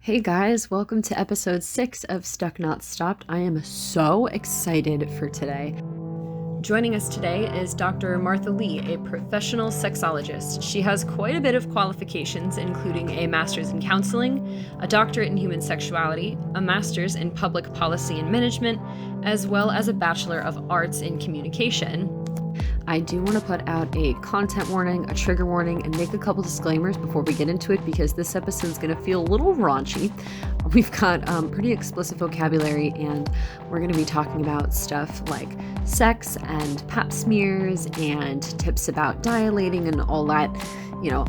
Hey guys, welcome to episode 6 of Stuck Not Stopped. I am so excited for today. Joining us today is Dr. Martha Lee, a professional sexologist. She has quite a bit of qualifications, including a master's in counseling, a doctorate in human sexuality, a master's in public policy and management, as well as a bachelor of arts in communication. I do want to put out a content warning, a trigger warning, and make a couple disclaimers before we get into it because this episode is going to feel a little raunchy. We've got pretty explicit vocabulary, and we're going to be talking about stuff like sex and pap smears and tips about dilating and all that,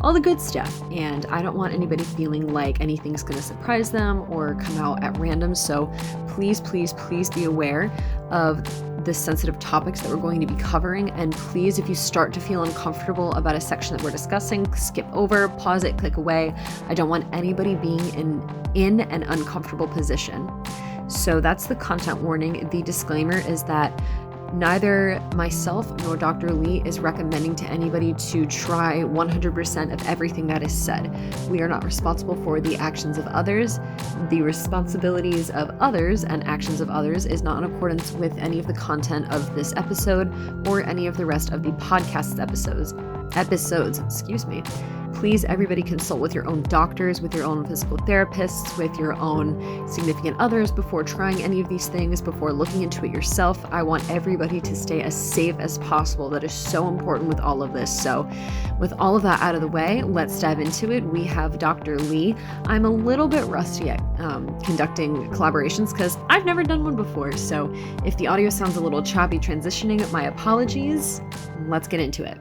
all the good stuff. And I don't want anybody feeling like anything's going to surprise them or come out at random. So please, please, please be aware of the sensitive topics that we're going to be covering. And please, if you start to feel uncomfortable about a section that we're discussing, skip over, pause it, click away. I don't want anybody being in an uncomfortable position. So that's the content warning. The disclaimer is that neither myself nor Dr. Lee is recommending to anybody to try 100% of everything that is said. We are not responsible for the actions of others. The responsibilities of others and actions of others is not in accordance with any of the content of this episode or any of the rest of the podcast episodes. Please, everybody, consult with your own doctors, with your own physical therapists, with your own significant others before trying any of these things, before looking into it yourself. I want everybody to stay as safe as possible. That is so important with all of this. So with all of that out of the way, let's dive into it. We have Dr. Lee. I'm a little bit rusty at conducting collaborations because I've never done one before. So if the audio sounds a little choppy transitioning, my apologies. Let's get into it.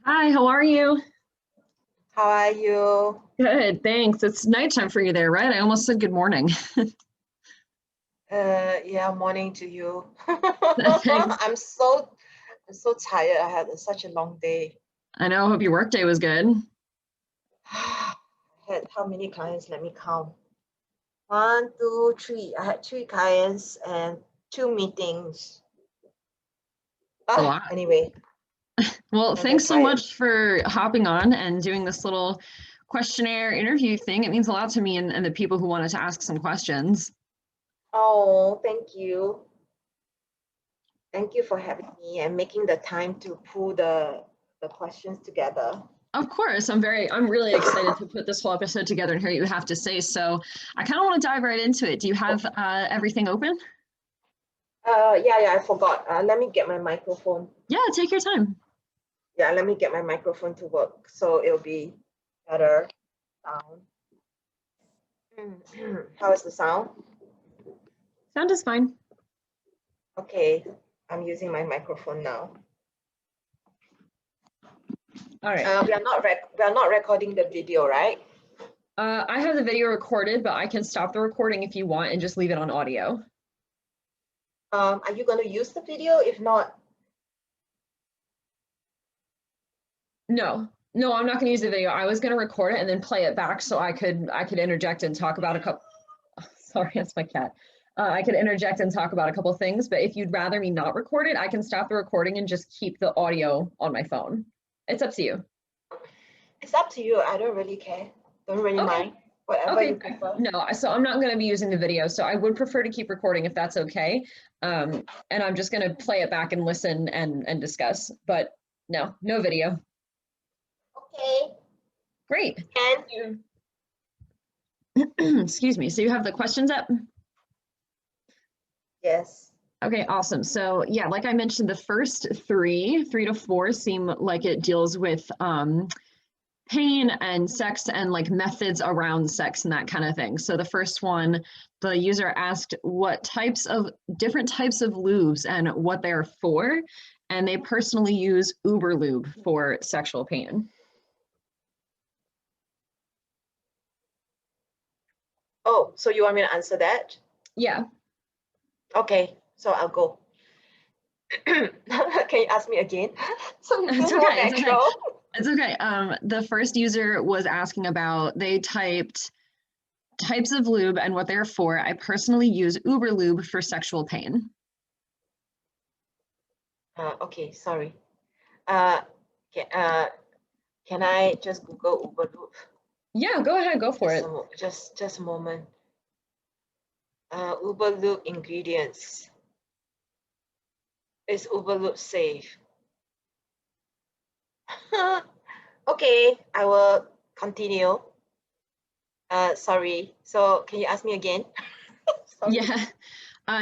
Hi, how are you? How are you? Good, thanks. It's nighttime for you there, right? I almost said good morning. Yeah, morning to you. I'm so tired. I had such a long day. I know. Hope your work day was good. I had how many clients? Let me count. 1, 2, 3. I had 3 clients and 2 meetings. A lot. Anyway. Well, thanks so much for hopping on and doing this little questionnaire interview thing. It means a lot to me and the people who wanted to ask some questions. Oh, thank you. Thank you for having me and making the time to pull the questions together. Of course, I'm really excited to put this whole episode together and hear what you have to say. So I kind of want to dive right into it. Do you have everything open? Yeah, I forgot. Let me get my microphone. Yeah, take your time. Yeah, let me get my microphone to work so it'll be better sound. How is the sound? Sound is fine. Okay, I'm using my microphone now. All right. We are not recording the video, right? I have the video recorded, but I can stop the recording if you want and just leave it on audio. Are you going to use the video? If not, no, I'm not going to use the video. I was going to record it and then play it back so I could interject and talk about a couple. Sorry, that's my cat. I could interject and talk about a couple things, but if you'd rather me not record it, I can stop the recording and just keep the audio on my phone. It's up to you. It's up to you. I don't really care. Don't really mind. Whatever you prefer. No, so I'm not going to be using the video, so I would prefer to keep recording if that's okay. And I'm just going to play it back and listen and discuss, but no video. Okay. Great. And excuse me. So you have the questions up? Yes. Okay, awesome. So yeah, like I mentioned, the first 3 to 4 seem like it deals with pain and sex and like methods around sex and that kind of thing. So the first one, the user asked what different types of lubes and what they're for, and they personally use Uber Lube for sexual pain. Oh, so you want me to answer that? Yeah. Okay, so I'll go. Can you ask me again? So it's okay. It's okay. The first user was asking about, they typed types of lube and what they're for. I personally use Uber Lube for sexual pain. Okay, sorry. Can Can I just Google Uber Loop? Yeah, go ahead, go for it. Just a moment. Uber Loop ingredients. Is Uber Loop safe? Okay, I will continue. Sorry. So can you ask me again? Sorry. Yeah.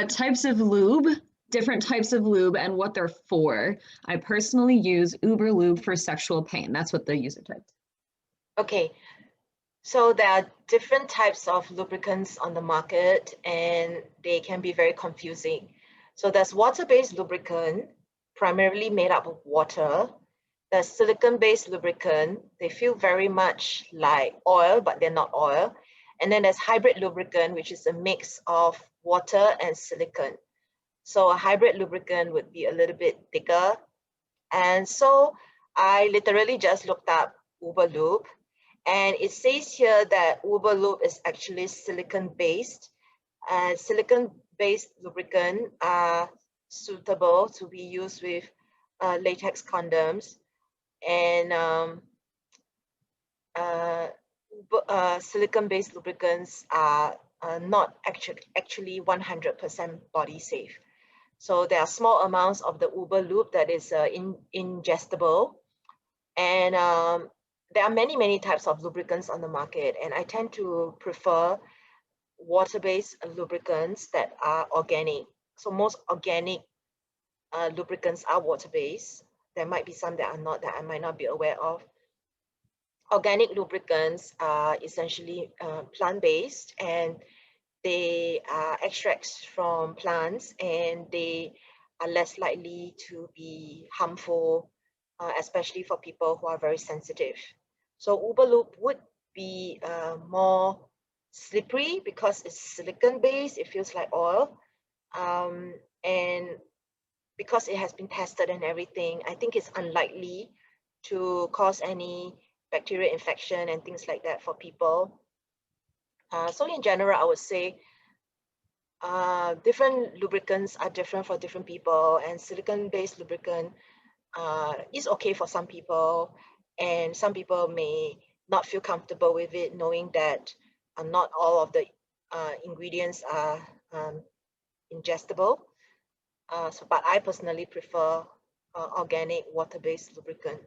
Types of lube, different types of lube and what they're for. I personally use Uber Lube for sexual pain. That's what the user typed. Okay. So there are different types of lubricants on the market and they can be very confusing. So there's water-based lubricant, primarily made up of water. There's silicone-based lubricant. They feel very much like oil, but they're not oil. And then there's hybrid lubricant, which is a mix of water and silicone. So a hybrid lubricant would be a little bit thicker. And so I literally just looked up Uber Lube, and it says here that Uber Lube is actually silicone-based. And silicone-based lubricant are suitable to be used with latex condoms. And silicone-based lubricants are not actually 100% body safe. So there are small amounts of the Uber Lube that is ingestible. And there are many types of lubricants on the market. And I tend to prefer water-based lubricants that are organic. So most organic lubricants are water-based. There might be some that are not, that I might not be aware of. Organic lubricants are essentially plant-based, and they are extracts from plants, and they are less likely to be harmful, especially for people who are very sensitive. So Uber Lube would be more slippery because it's silicone-based, it feels like oil. And because it has been tested and everything, I think it's unlikely to cause any bacterial infection and things like that for people. So in general, I would say different lubricants are different for different people, and silicone-based lubricant is okay for some people, and some people may not feel comfortable with it, knowing that not all of the ingredients are ingestible. But I personally prefer organic water-based lubricant.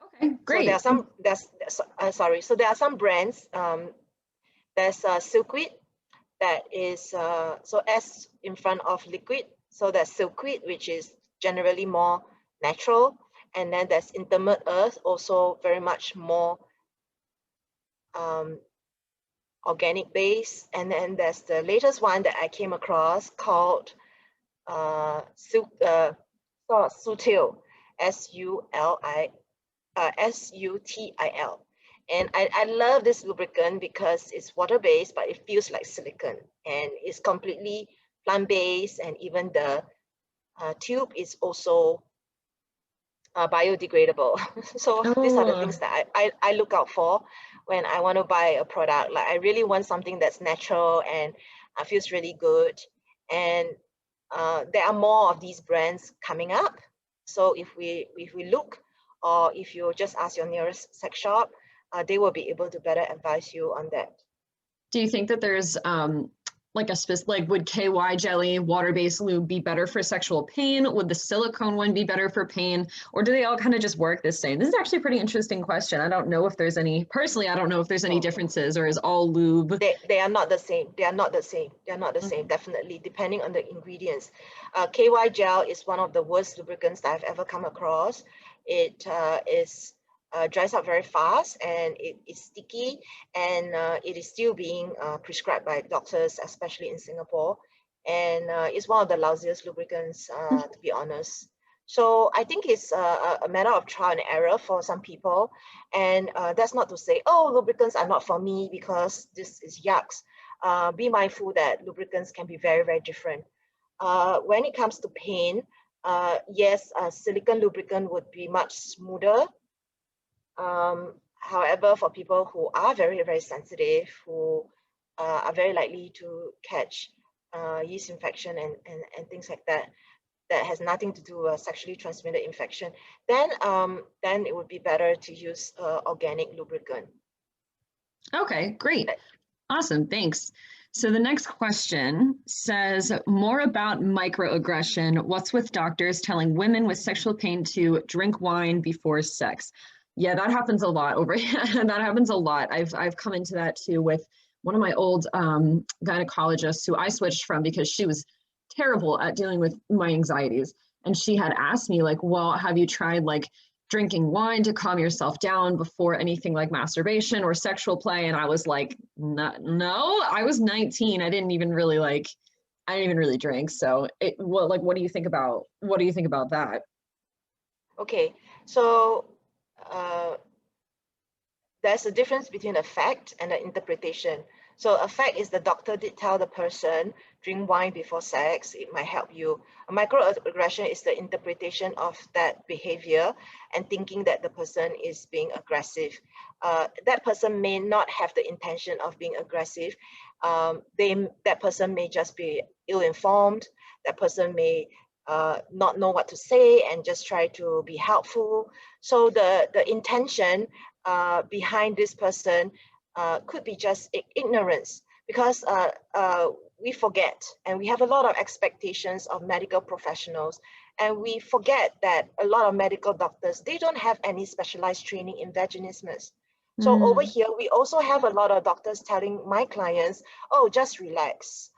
Okay, great. So there are some, sorry, so there are some brands. There's Silkweed, that is, so S in front of liquid. So there's Silkweed, which is generally more natural. And then there's Intimate Earth, also very much more organic based. And then there's the latest one that I came across called Sutil, Sutil. And I love this lubricant because it's water-based, but it feels like silicone, and it's completely plant-based, and even the tube is also biodegradable. So these are the things that I look out for when I want to buy a product. Like I really want something that's natural and feels really good. And there are more of these brands coming up. So if we look, or if you just ask your nearest sex shop, they will be able to better advise you on that. Do you think that there's like a specific, like would KY jelly, water-based lube be better for sexual pain? Would the silicone one be better for pain? Or do they all kind of just work the same? This is actually a pretty interesting question. I don't know if there's any, personally, I don't know if there's any differences, or is all lube? They are not the same. They are not the same. They are not the same, definitely, depending on the ingredients. KY gel is one of the worst lubricants that I've ever come across. It dries up very fast, and it's sticky, and it is still being prescribed by doctors, especially in Singapore. And it's one of the lousiest lubricants, to be honest. So I think it's a matter of trial and error for some people. And that's not to say, oh, lubricants are not for me because this is yucks. Be mindful that lubricants can be very different. When it comes to pain, yes, silicone lubricant would be much smoother. However, for people who are very sensitive, who are very likely to catch yeast infection and things like that, that has nothing to do with sexually transmitted infection, then it would be better to use organic lubricant. Okay, great. Awesome, thanks. So the next question says, more about microaggression. What's with doctors telling women with sexual pain to drink wine before sex? Yeah, that happens a lot over here. That happens a lot. I've come into that too with one of my old gynecologists who I switched from because she was terrible at dealing with my anxieties. And she had asked me like, well, have you tried like drinking wine to calm yourself down before anything like masturbation or sexual play? And I was like, no, I was 19. I didn't even really drink. So what do you think about that? Okay, so there's a difference between a fact and an interpretation. So a fact is the doctor did tell the person, drink wine before sex, it might help you. A microaggression is the interpretation of that behavior and thinking that the person is being aggressive. That person may not have the intention of being aggressive. That person may just be ill-informed. That person may not know what to say and just try to be helpful. So the intention behind this person could be just ignorance, because we forget, and we have a lot of expectations of medical professionals, and we forget that a lot of medical doctors, they don't have any specialized training in vaginismus. So over here, we also have a lot of doctors telling my clients, oh, just relax.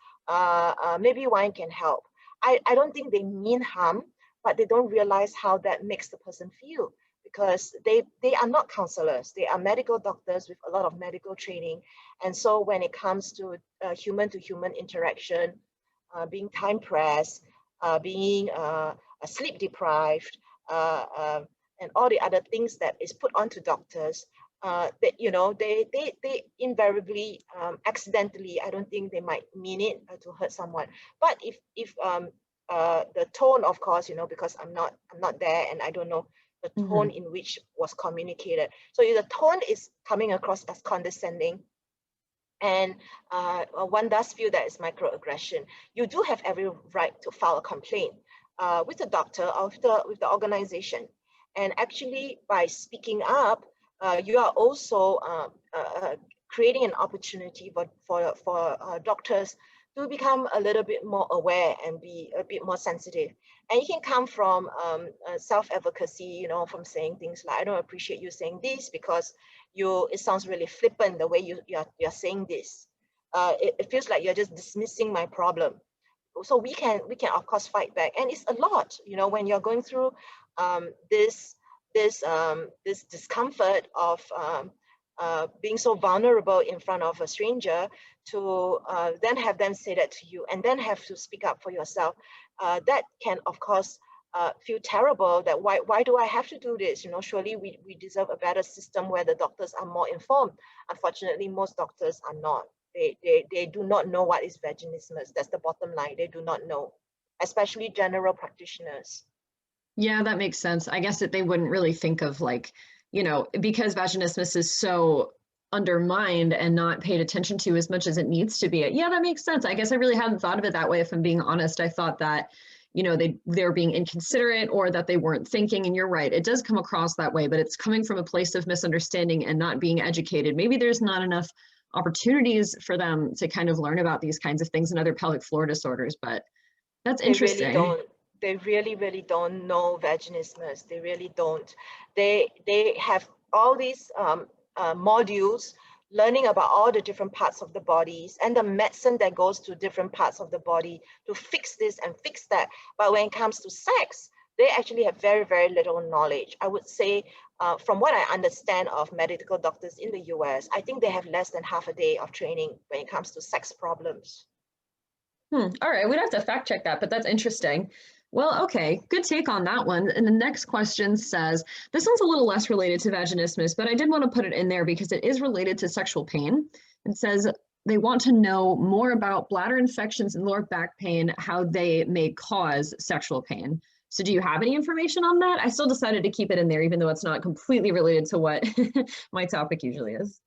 Maybe wine can help. I don't think they mean harm, but they don't realize how that makes the person feel, because they are not counselors. They are medical doctors with a lot of medical training. And so when it comes to human-to-human interaction, being time-pressed, being sleep deprived, and all the other things that is put onto doctors, that they invariably accidentally, I don't think they might mean it to hurt someone. But if the tone, of course, because I'm not there and I don't know the tone in which was communicated. So if the tone is coming across as condescending, and one does feel that it's microaggression, you do have every right to file a complaint with the doctor or with the organization. And actually, by speaking up, you are also creating an opportunity for doctors to become a little bit more aware and be a bit more sensitive. And it can come from self-advocacy, from saying things like, I don't appreciate you saying this because it sounds really flippant the way you're saying this. It feels like you're just dismissing my problem. So we can of course fight back, and it's a lot, when you're going through this discomfort of being so vulnerable in front of a stranger, to then have them say that to you and then have to speak up for yourself. That can of course feel terrible, that why do I have to do this? Surely we deserve a better system where the doctors are more informed. Unfortunately, most doctors are not. They do not know what is vaginismus. That's the bottom line. They do not know, especially general practitioners. Yeah, that makes sense. I guess that they wouldn't really think of because vaginismus is so undermined and not paid attention to as much as it needs to be. Yeah, that makes sense. I guess I really hadn't thought of it that way, if I'm being honest. I thought that, they're being inconsiderate, or that they weren't thinking. And you're right, it does come across that way, but it's coming from a place of misunderstanding and not being educated. Maybe there's not enough opportunities for them to kind of learn about these kinds of things and other pelvic floor disorders, but that's interesting. They really don't know vaginismus. They really don't. They have all these modules learning about all the different parts of the bodies and the medicine that goes to different parts of the body to fix this and fix that. But when it comes to sex, they actually have very, very little knowledge. I would say, from what I understand of medical doctors in the US, I think they have less than half a day of training when it comes to sex problems. All right, we'd have to fact check that, but that's interesting. Well, okay, good take on that one. And the next question says, this one's a little less related to vaginismus, but I did want to put it in there because it is related to sexual pain. It says they want to know more about bladder infections and lower back pain, how they may cause sexual pain. So do you have any information on that? I still decided to keep it in there, even though it's not completely related to what my topic usually is.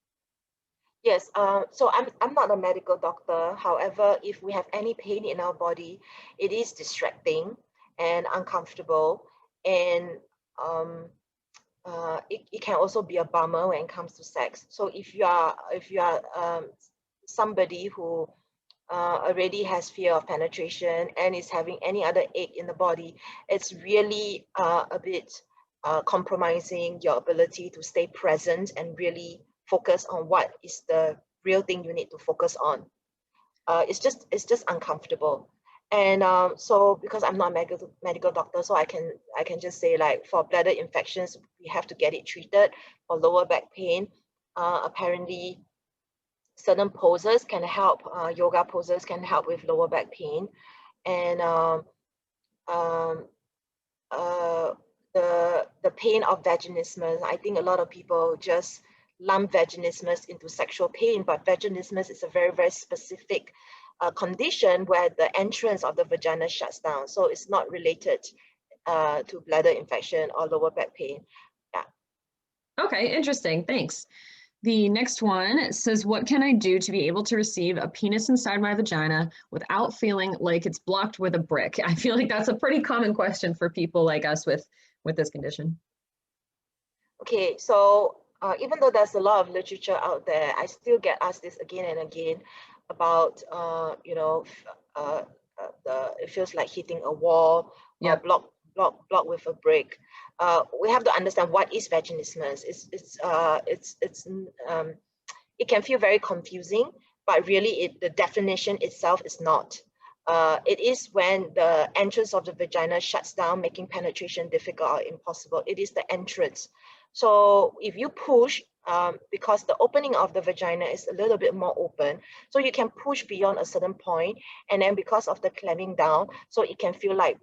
Yes, so I'm not a medical doctor. However, if we have any pain in our body, it is distracting. and uncomfortable, and it can also be a bummer when it comes to sex. So if you are somebody who already has fear of penetration and is having any other ache in the body, it's really a bit compromising your ability to stay present and really focus on what is the real thing you need to focus on. It's just uncomfortable. And so because I'm not a medical doctor, so I can just say, like, for bladder infections, we have to get it treated. For lower back pain, apparently certain poses can help, yoga poses can help with lower back pain. And um, the pain of vaginismus, I think a lot of people just lump vaginismus into sexual pain, but vaginismus is a very, very specific condition where the entrance of the vagina shuts down. So it's not related to bladder infection or lower back pain. Yeah. Okay, interesting. Thanks. The next one says, what can I do to be able to receive a penis inside my vagina without feeling like it's blocked with a brick? I feel like that's a pretty common question for people like us with this condition. Okay, so even though there's a lot of literature out there, I still get asked this again and again about, it feels like hitting a wall, or Yep. block with a brick. We have to understand what is vaginismus. It can feel very confusing, but really the definition itself is not. It is when the entrance of the vagina shuts down, making penetration difficult or impossible. It is the entrance. So if you push, because the opening of the vagina is a little bit more open, so you can push beyond a certain point, and then because of the clamping down, so it can feel like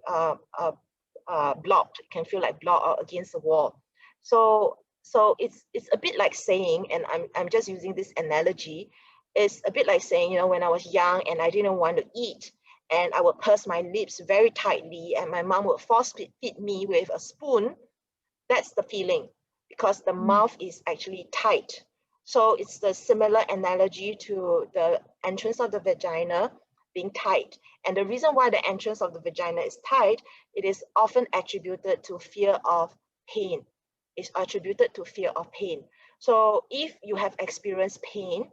blocked. It can feel like blocked against the wall. So it's a bit like saying, and I'm just using this analogy, it's a bit like saying, when I was young and I didn't want to eat, and I would purse my lips very tightly, and my mom would force feed me with a spoon. That's the feeling, because the mouth is actually tight. So it's the similar analogy to the entrance of the vagina being tight. And the reason why the entrance of the vagina is tight, it is often attributed to fear of pain. It's attributed to fear of pain. So if you have experienced pain,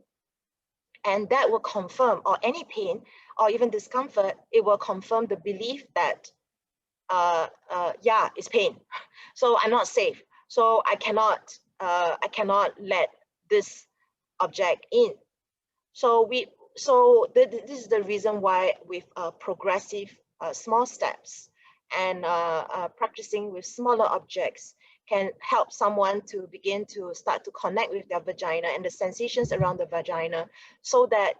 and that will confirm, or any pain or even discomfort, it will confirm the belief that yeah, it's pain. So I'm not safe. So I cannot let this object in. So this is the reason why with progressive small steps and practicing with smaller objects can help someone to begin to start to connect with their vagina and the sensations around the vagina, so that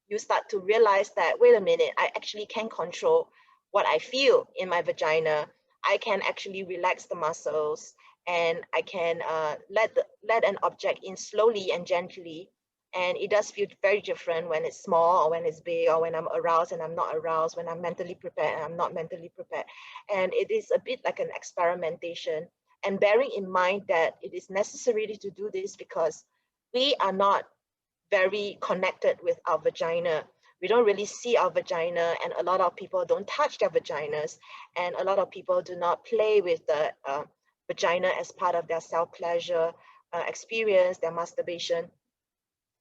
you start to realize that, wait a minute, I actually can control what I feel in my vagina. I can actually relax the muscles, and I can let an object in slowly and gently. And it does feel very different when it's small or when it's big, or when I'm aroused and I'm not aroused, when I'm mentally prepared and I'm not mentally prepared. And it is a bit like an experimentation. And bearing in mind that it is necessary to do this because we are not very connected with our vagina. We don't really see our vagina, and a lot of people don't touch their vaginas, and a lot of people do not play with the vagina as part of their self-pleasure experience, their masturbation.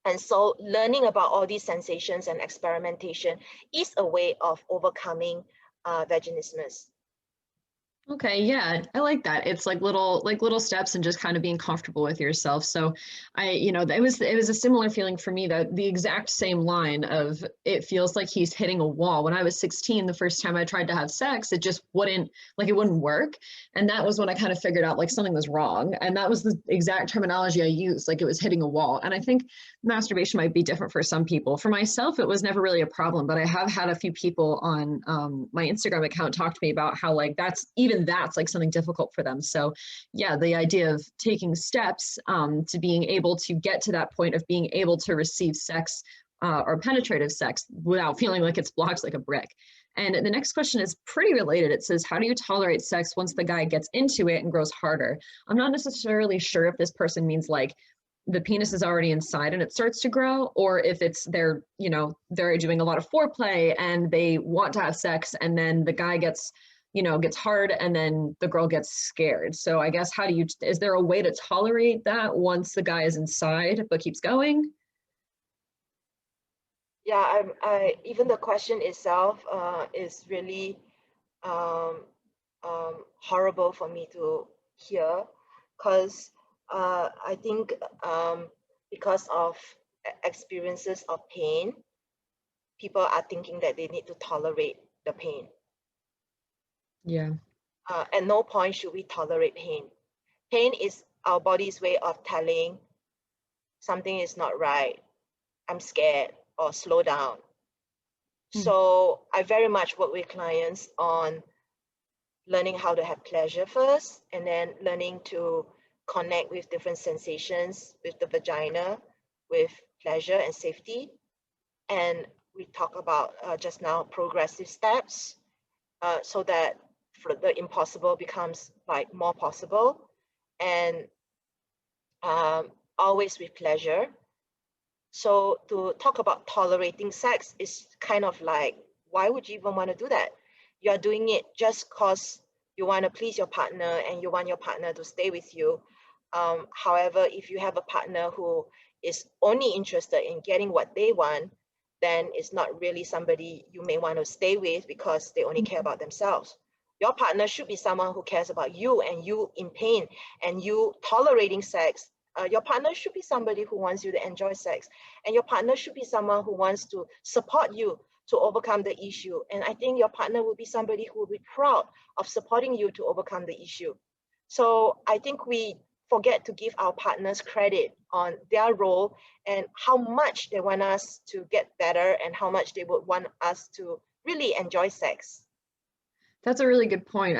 And so learning about all these sensations and experimentation is a way of overcoming vaginismus. Okay, yeah, I like that. It's like little steps and just kind of being comfortable with yourself. So it was a similar feeling for me, that the exact same line of, it feels like he's hitting a wall. When I was 16, the first time I tried to have sex, it just wouldn't work. And that was when I kind of figured out like something was wrong. And that was the exact terminology I used, like it was hitting a wall. And I think masturbation might be different for some people. For myself, it was never really a problem, but I have had a few people on my Instagram account talk to me about how like that's like something difficult for them. So yeah, the idea of taking steps to being able to get to that point of being able to receive sex or penetrative sex without feeling like it's blocked like a brick. And the next question is pretty related. It says, how do you tolerate sex once the guy gets into it and grows harder? I'm not necessarily sure if this person means like the penis is already inside and it starts to grow, or if it's they're doing a lot of foreplay and they want to have sex, and then the guy gets you know, gets hard and then the girl gets scared. So I guess is there a way to tolerate that once the guy is inside but keeps going? Yeah, even the question itself is really horrible for me to hear, because I think because of experiences of pain, people are thinking that they need to tolerate the pain. Yeah. At no point should we tolerate pain. Pain is our body's way of telling something is not right, I'm scared, or slow down. So I very much work with clients on learning how to have pleasure first, and then learning to connect with different sensations with the vagina, with pleasure and safety. And we talk about just now progressive steps, so that the impossible becomes like more possible, and always with pleasure. So to talk about tolerating sex is kind of like, why would you even want to do that? You're doing it just because you want to please your partner and you want your partner to stay with you. However, if you have a partner who is only interested in getting what they want, then it's not really somebody you may want to stay with, because they only care about themselves. Your partner should be someone who cares about you and you in pain and you tolerating sex. Your partner should be somebody who wants you to enjoy sex, and your partner should be someone who wants to support you to overcome the issue. And I think your partner will be somebody who will be proud of supporting you to overcome the issue. So I think we forget to give our partners credit on their role and how much they want us to get better and how much they would want us to really enjoy sex. That's a really good point.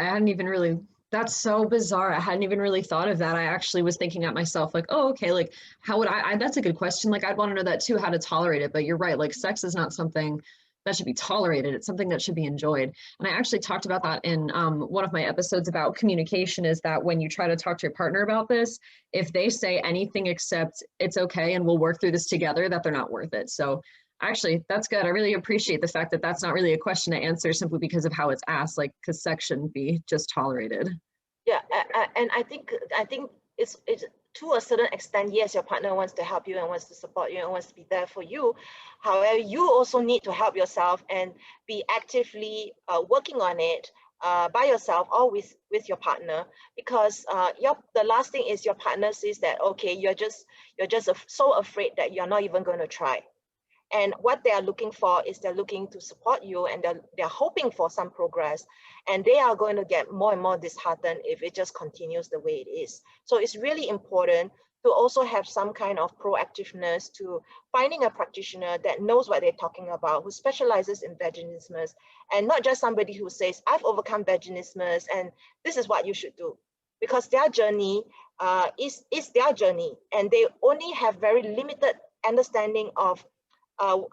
That's so bizarre. I hadn't even really thought of that. I actually was thinking at myself, like, oh, okay, like, how would that's a good question. Like, I'd want to know that too, how to tolerate it. But you're right, like, sex is not something that should be tolerated. It's something that should be enjoyed. And I actually talked about that in one of my episodes about communication, is that when you try to talk to your partner about this, if they say anything except it's okay and we'll work through this together, that they're not worth it. So actually, that's good. I really appreciate the fact that that's not really a question to answer simply because of how it's asked, like, because sex shouldn't be just tolerated. Yeah, and I think it's to a certain extent, yes, your partner wants to help you and wants to support you and wants to be there for you. However, you also need to help yourself and be actively working on it by yourself or with your partner, because the last thing is your partner says that, okay, you're just so afraid that you're not even going to try. And what they are looking for is they're looking to support you, and they're hoping for some progress, and they are going to get more and more disheartened if it just continues the way it is. So it's really important to also have some kind of proactiveness to finding a practitioner that knows what they're talking about, who specializes in vaginismus, and not just somebody who says, I've overcome vaginismus and this is what you should do. Because their journey is their journey, and they only have very limited understanding of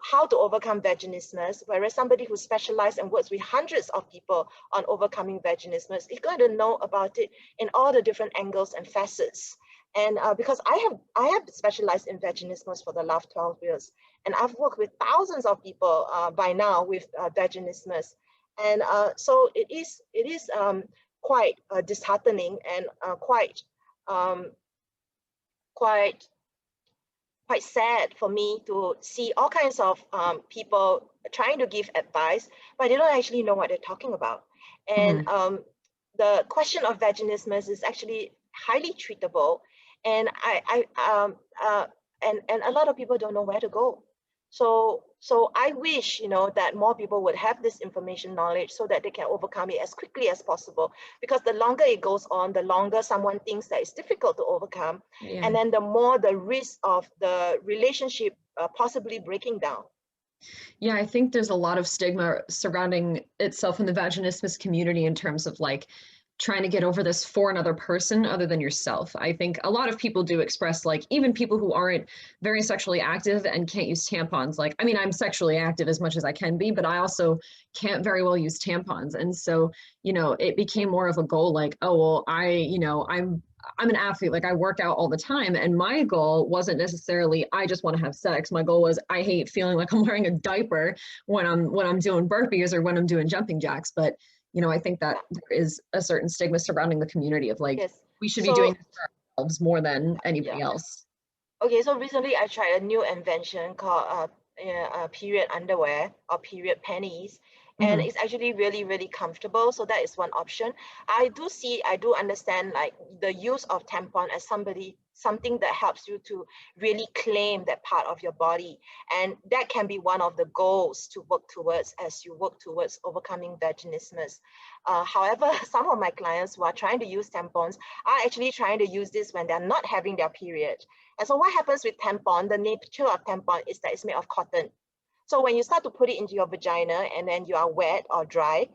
how to overcome vaginismus, whereas somebody who specializes and works with hundreds of people on overcoming vaginismus is going to know about it in all the different angles and facets. And because I have specialized in vaginismus for the last 12 years, and I've worked with thousands of people by now with vaginismus. And so it is quite disheartening and quite sad for me to see all kinds of people trying to give advice, but they don't actually know what they're talking about. And the question of vaginismus is actually highly treatable, and and a lot of people don't know where to go. So I wish, that more people would have this information knowledge so that they can overcome it as quickly as possible. Because the longer it goes on, the longer someone thinks that it's difficult to overcome, and then the more the risk of the relationship possibly breaking down. Yeah, I think there's a lot of stigma surrounding itself in the vaginismus community in terms of like trying to get over this for another person other than yourself. I think a lot of people do express, like, even people who aren't very sexually active and can't use tampons. Like, I mean, I'm sexually active as much as I can be, but I also can't very well use tampons. And so, it became more of a goal, like, oh, well, I'm an athlete, like I work out all the time. And my goal wasn't necessarily, I just want to have sex. My goal was, I hate feeling like I'm wearing a diaper when I'm doing burpees or when I'm doing jumping jacks. But You know, I think that Yeah. there is a certain stigma surrounding the community of like, Yes. we should be doing So this for ourselves more than anybody yeah. else. Okay, so recently I tried a new invention called period underwear or period panties, and Hmm. it's actually really, really comfortable. So that is one option. I do understand like the use of tampon as something that helps you to really claim that part of your body, and that can be one of the goals to work towards as you work towards overcoming vaginismus. However, some of my clients who are trying to use tampons are actually trying to use this when they're not having their period. And so what happens with tampon, the nature of tampon is that it's made of cotton. So when you start to put it into your vagina and then you are wet or dry,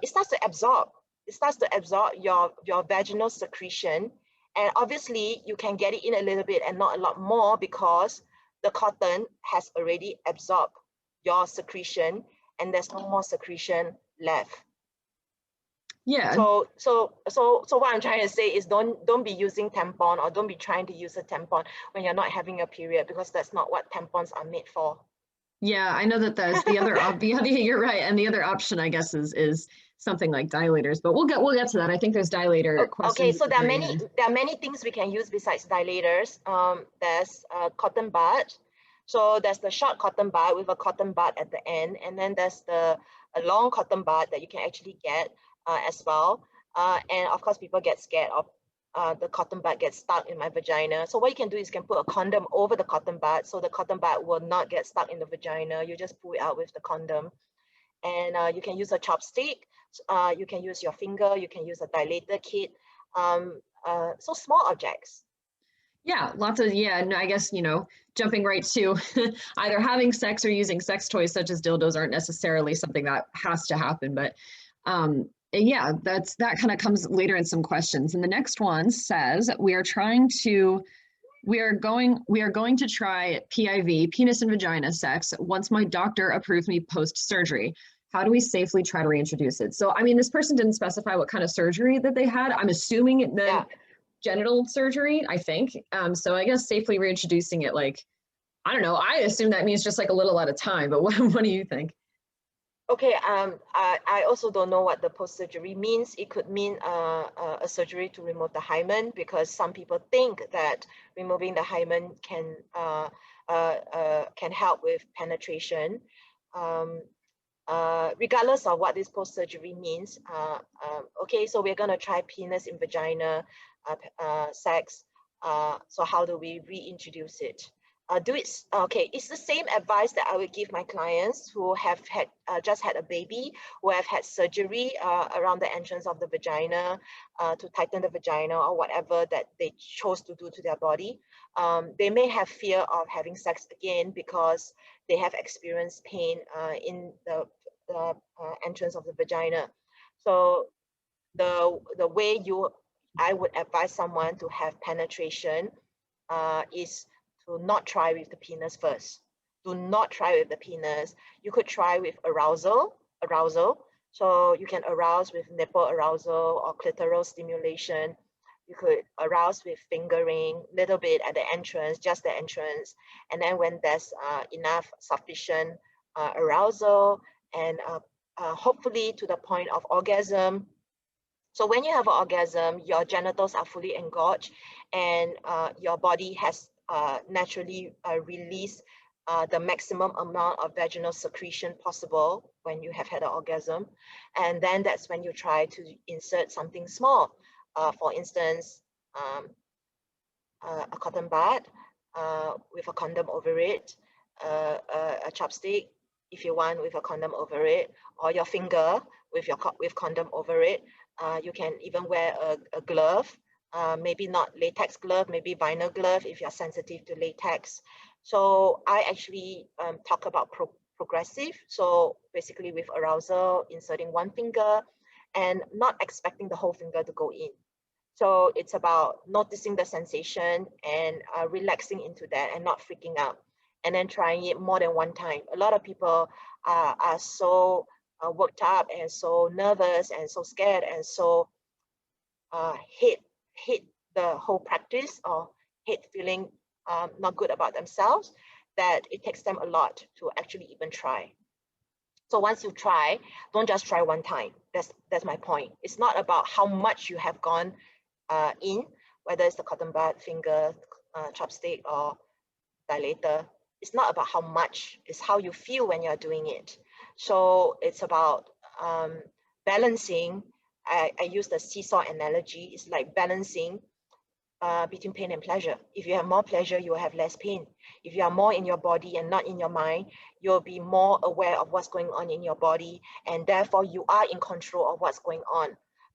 it starts to absorb. It starts to absorb your vaginal secretion. And obviously you can get it in a little bit and not a lot more because the cotton has already absorbed your secretion and there's no more secretion left. Yeah. So what I'm trying to say is don't be using tampon or don't be trying to use a tampon when you're not having a period, because that's not what tampons are made for. Yeah, I know that there's the other you're right. And the other option, I guess, is something like dilators, but we'll get to that. I think there's dilator Okay, questions so at the very end. there are many things we can use besides dilators. There's a cotton bud. So there's the short cotton bud with a cotton bud at the end, and then there's a long cotton bud that you can actually get as well. And of course, people get scared of the cotton bud gets stuck in my vagina. So what you can do is you can put a condom over the cotton bud, so the cotton bud will not get stuck in the vagina. You just pull it out with the condom, and you can use a chopstick. You can use your finger. You can use a dilator kit. So small objects. Yeah, lots of, yeah, no, I guess, jumping right to either having sex or using sex toys such as dildos aren't necessarily something that has to happen, but yeah, that kind of comes later in some questions. And the next one says, we are going to try PIV, penis and vagina sex, once my doctor approves me post-surgery. How do we safely try to reintroduce it? So, I mean, this person didn't specify what kind of surgery that they had. I'm assuming it meant genital surgery, I think. So I guess safely reintroducing it, like, I don't know. I assume that means just like a little at a time, but what do you think? Okay, I also don't know what the post-surgery means. It could mean a surgery to remove the hymen, because some people think that removing the hymen can help with penetration. Regardless of what this post-surgery means. Okay, so we're going to try penis in vagina sex. So how do we reintroduce it? Okay, it's the same advice that I would give my clients who have had just had a baby, who have had surgery around the entrance of the vagina to tighten the vagina or whatever that they chose to do to their body. They may have fear of having sex again because they have experienced pain in the entrance of the vagina. So the way I would advise someone to have penetration is to not try with the penis first. Do not try with the penis. You could try with arousal. So you can arouse with nipple arousal or clitoral stimulation. You could arouse with fingering, little bit at the entrance, just the entrance. And then when there's enough sufficient arousal and hopefully to the point of orgasm. So when you have an orgasm, your genitals are fully engorged and your body has naturally released the maximum amount of vaginal secretion possible when you have had an orgasm. And then that's when you try to insert something small. For instance, a cotton bud with a condom over it, a chopstick if you want with a condom over it, or your finger with condom over it. You can even wear a glove, maybe not latex glove, maybe vinyl glove if you're sensitive to latex. So I actually talk about progressive. So basically with arousal, inserting one finger and not expecting the whole finger to go in. So it's about noticing the sensation and relaxing into that and not freaking out, and then trying it more than one time. A lot of people are so worked up and so nervous and so scared and so hate the whole practice or hate feeling not good about themselves, that it takes them a lot to actually even try. So once you try, don't just try one time. That's my point. It's not about how much you have gone in, whether it's the cotton bud, finger, chopstick, or dilator. It's not about how much, it's how you feel when you're doing it. So it's about balancing. I use the seesaw analogy. It's like balancing between pain and pleasure. If you have more pleasure, you will have less pain. If you are more in your body and not in your mind, you'll be more aware of what's going on in your body, and therefore you are in control of what's going on.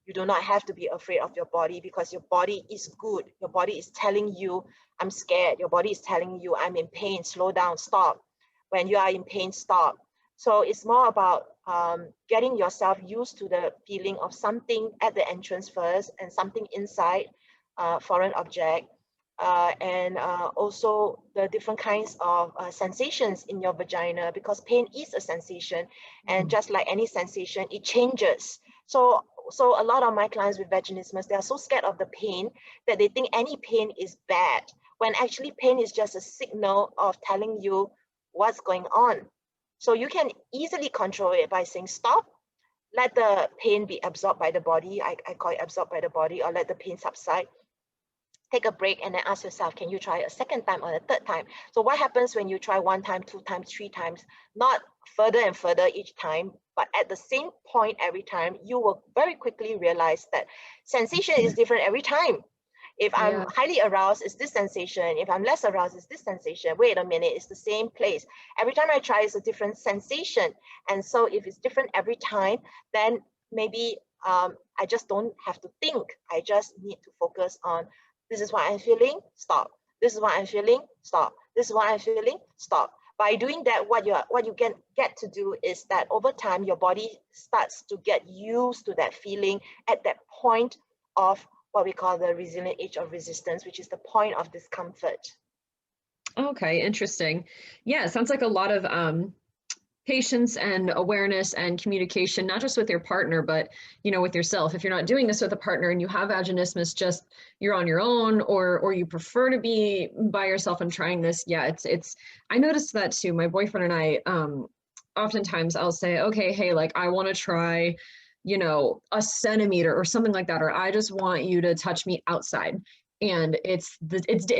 You do not have to be afraid of your body, because your body is good. Your body is telling you, I'm scared. Your body is telling you, I'm in pain. Slow down, stop. When you are in pain, stop. So it's more about getting yourself used to the feeling of something at the entrance first and something inside, foreign object, and also the different kinds of sensations in your vagina, because pain is a sensation, and just like any sensation, it changes. So a lot of my clients with vaginismus, they are so scared of the pain that they think any pain is bad, when actually pain is just a signal of telling you what's going on. So you can easily control it by saying stop, let the pain be absorbed by the body. I call it absorbed by the body, or let the pain subside. Take a break and then ask yourself, can you try a second time or a third time? So what happens when you try one time, two times, three times, not further and further each time, but at the same point every time, you will very quickly realize that sensation is different every time. If I'm highly aroused, it's this sensation. If I'm less aroused, it's this sensation. Wait a minute, it's the same place. Every time I try, it's a different sensation. And so if it's different every time, then maybe I just don't have to think. I just need to focus on, this is what I'm feeling, stop. This is what I'm feeling, stop. This is what I'm feeling, stop. By doing that, what you can get to do is that over time, your body starts to get used to that feeling at that point of what we call the resilient age of resistance, which is the point of discomfort. Okay, interesting. Yeah, it sounds like a lot of patience and awareness and communication, not just with your partner, but with yourself. If you're not doing this with a partner and you have vaginismus, just you're on your own, or you prefer to be by yourself and trying this. Yeah, it's I noticed that too. My boyfriend and I, oftentimes I'll say, okay, hey, like I want to try, a centimeter or something like that, or I just want you to touch me outside. And it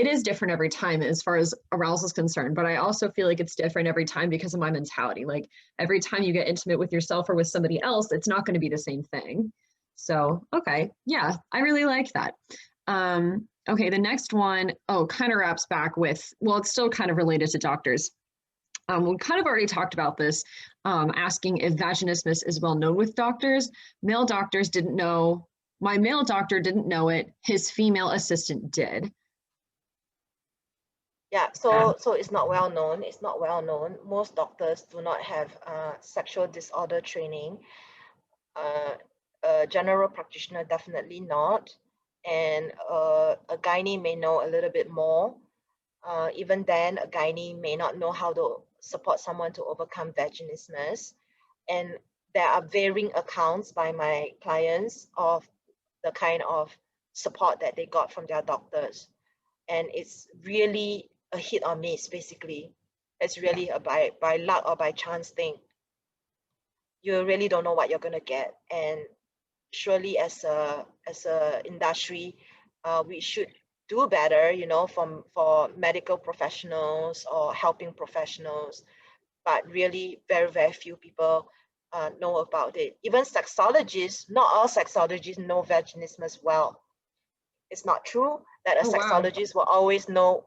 is different every time as far as arousal is concerned, but I also feel like it's different every time because of my mentality. Like every time you get intimate with yourself or with somebody else, it's not going to be the same thing. So, okay. Yeah, I really like that. Okay. The next one, kind of wraps back with, well, it's still kind of related to doctors. We kind of already talked about this, asking if vaginismus is well known with doctors. Male doctors didn't know. My male doctor didn't know it. His female assistant did. Yeah, so it's not well known. It's not well known. Most doctors do not have sexual disorder training. A general practitioner definitely not, and a gynae may know a little bit more. Even then, a gynae may not know how to support someone to overcome vaginismus. And there are varying accounts by my clients of the kind of support that they got from their doctors. And it's really a hit or miss, basically. It's really a by luck or by chance thing. You really don't know what you're going to get. And surely as a industry, we should do better, for medical professionals or helping professionals. But really very, very few people know about it. Even sexologists, not all sexologists know vaginismus well. It's not true that a sexologist will always know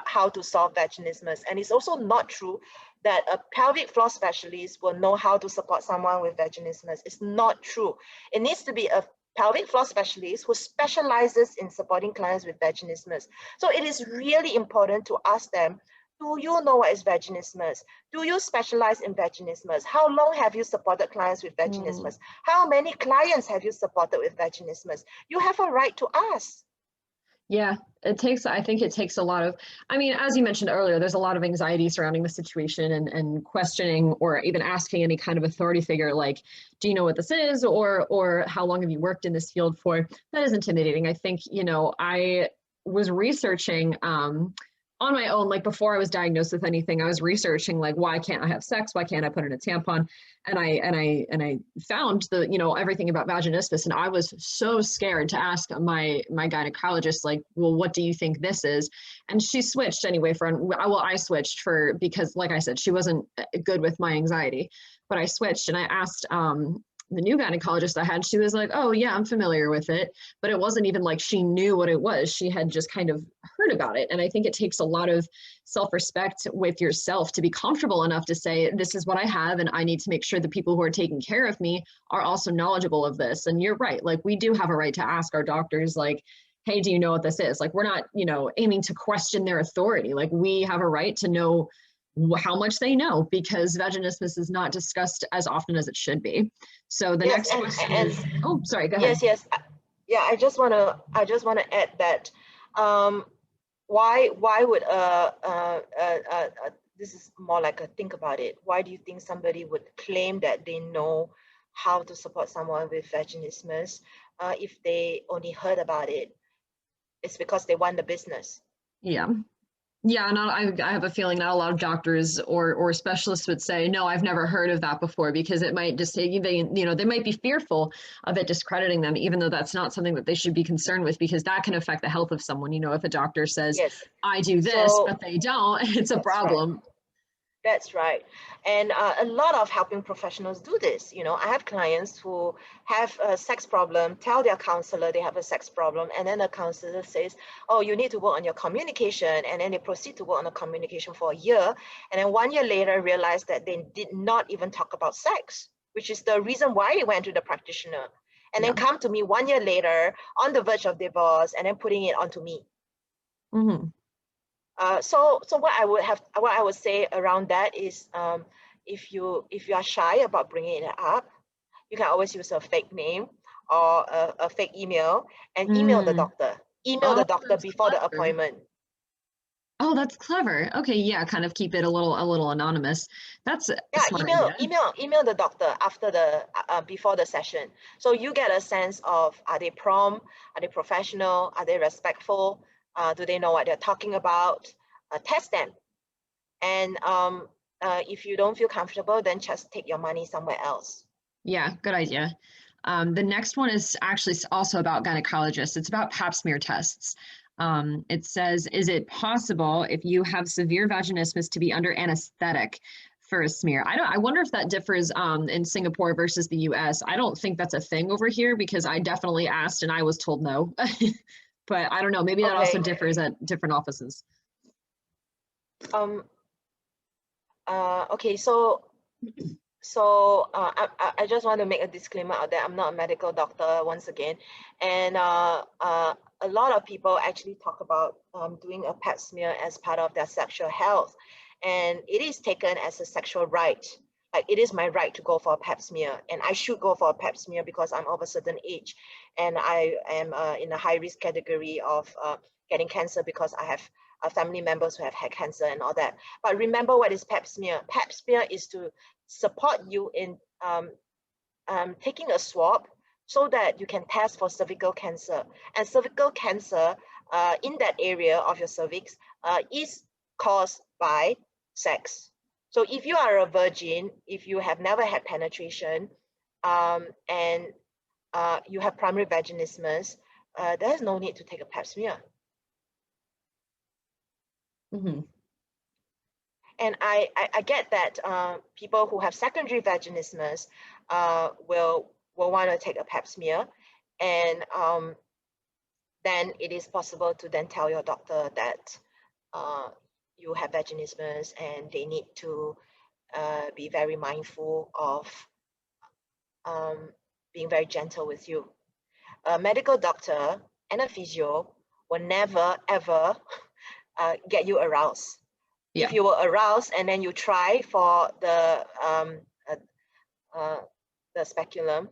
how to solve vaginismus. And it's also not true that a pelvic floor specialist will know how to support someone with vaginismus. It's not true. It needs to be a pelvic floor specialist who specializes in supporting clients with vaginismus. So it is really important to ask them, do you know what is vaginismus? Do you specialize in vaginismus? How long have you supported clients with vaginismus? How many clients have you supported with vaginismus? You have a right to ask. Yeah, I think it takes a lot of, as you mentioned earlier, there's a lot of anxiety surrounding the situation and questioning or even asking any kind of authority figure, like, do you know what this is? Or how long have you worked in this field for? That is intimidating. I think, I was researching on my own, like before I was diagnosed with anything, I was researching like, why can't I have sex? Why can't I put in a tampon? And I found the, everything about vaginismus. And I was so scared to ask my gynecologist, like, well, what do you think this is? And she switched anyway I switched because like I said, she wasn't good with my anxiety, but I switched and I asked, the new gynecologist I had, she was like, oh yeah, I'm familiar with it. But it wasn't even like she knew what it was. She had just kind of heard about it. And I think it takes a lot of self-respect with yourself to be comfortable enough to say, this is what I have, and I need to make sure the people who are taking care of me are also knowledgeable of this. And you're right. Like, we do have a right to ask our doctors, like, hey, do you know what this is? Like, we're not, aiming to question their authority. Like, we have a right to know how much they know, because vaginismus is not discussed as often as it should be. So the Yes, next question is, oh, sorry, go ahead. yes. Yeah, I just wanna add that why would this is more like a think about it. Why do you think somebody would claim that they know how to support someone with vaginismus if they only heard about it? It's because they want the business. Yeah. Yeah, I have a feeling not a lot of doctors or specialists would say, no, I've never heard of that before, because it might just say they might be fearful of it discrediting them, even though that's not something that they should be concerned with, because that can affect the health of someone. If a doctor says, Yes. I do this, So but they don't, it's a that's right. problem. That's right. And a lot of helping professionals do this. I have clients who have a sex problem, tell their counselor they have a sex problem, and then the counselor says, oh, you need to work on your communication. And then they proceed to work on the communication for a year. And then 1 year later, realize that they did not even talk about sex, which is the reason why they went to the practitioner. And then come to me 1 year later on the verge of divorce, and then putting it onto me. Mm-hmm. So what I would say around that is, if you are shy about bringing it up, you can always use a fake name or a fake email and email the doctor. Email Oh, the doctor that's before the clever. appointment. Oh, that's clever. Okay, yeah, kind of keep it a little anonymous. That's a Yeah, smart idea. email the doctor after the before the session, so you get a sense of, are they prompt, are they professional, are they respectful, do they know what they're talking about? Test them. And if you don't feel comfortable, then just take your money somewhere else. Yeah, good idea. The next one is actually also about gynecologists. It's about pap smear tests. It says, is it possible if you have severe vaginismus to be under anesthetic for a smear? I wonder if that differs in Singapore versus the US. I don't think that's a thing over here, because I definitely asked and I was told no. But I don't know, maybe that also Okay. differs at different offices. Okay, so I just want to make a disclaimer out there. I'm not a medical doctor, once again, and a lot of people actually talk about doing a pap smear as part of their sexual health, and it is taken as a sexual right. Like, it is my right to go for a pap smear, and I should go for a pap smear because I'm of a certain age, and I am in a high risk category of getting cancer, because I have family members who have had cancer and all that. But remember, what is pap smear? Pap smear is to support you in taking a swab so that you can test for cervical cancer. And cervical cancer in that area of your cervix is caused by sex. So if you are a virgin, if you have never had penetration, and you have primary vaginismus, there is no need to take a pap smear. Mm-hmm. And I get that people who have secondary vaginismus will want to take a pap smear, and then it is possible to then tell your doctor that you have vaginismus, and they need to be very mindful of being very gentle with you. A medical doctor and a physio will never ever get you aroused. Yeah. If you were aroused and then you try for the speculum,